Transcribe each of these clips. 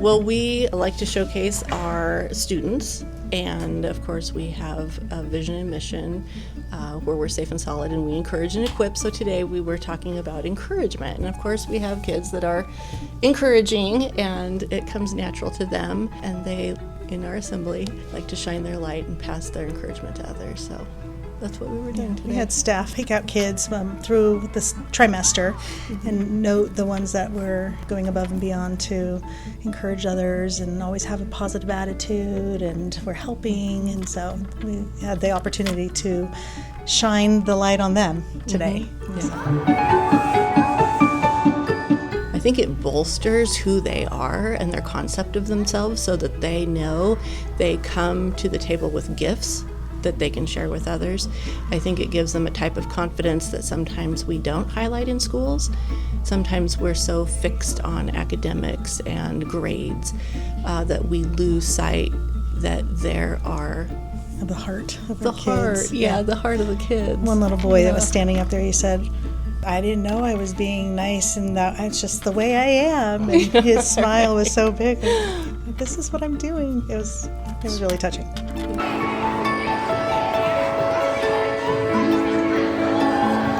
Well, we like to showcase our students, and of course we have a vision and mission where we're safe and solid, and we encourage and equip. So today we were talking about encouragement, and of course we have kids that are encouraging, and it comes natural to them, and they, in our assembly, like to shine their light and pass their encouragement to others. So that's what we were doing today. We had staff pick out kids through this trimester and note the ones that were going above and beyond to encourage others and always have a positive attitude, and we're helping, and so we had the opportunity to shine the light on them today. I think it bolsters who they are and their concept of themselves, so that they know they come to the table with gifts that they can share with others. I think it gives them a type of confidence that sometimes we don't highlight in schools. Sometimes we're so fixed on academics and grades that we lose sight that there are The heart of the our heart, kids. the heart of the kids. One little boy that was standing up there, he said, "I didn't know I was being nice, and that it's just the way I am." And his smile was so big. This is what I'm doing. It was really touching.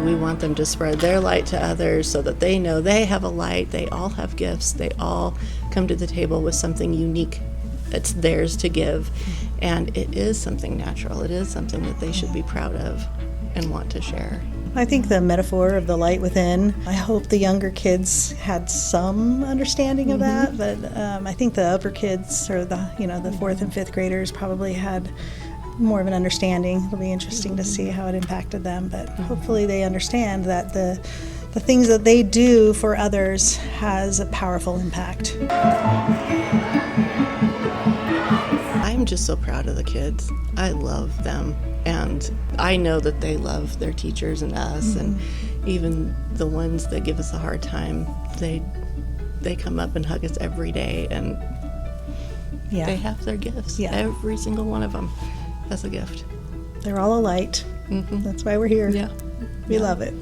We want them to spread their light to others so that they know they have a light, they all have gifts, they all come to the table with something unique that's theirs to give. And it is something natural. It is something that they should be proud of and want to share. I think the metaphor of the light within, I hope the younger kids had some understanding of that, but I think the upper kids, or the 4th and 5th graders, probably had more of an understanding. It'll be interesting to see how it impacted them, but hopefully they understand that the things that they do for others has a powerful impact. I'm just so proud of the kids. I love them, and I know that they love their teachers and us, and even the ones that give us a hard time, they come up and hug us every day, and they have their gifts. Every single one of them has a gift. They're all a light. That's why we're here. We love it.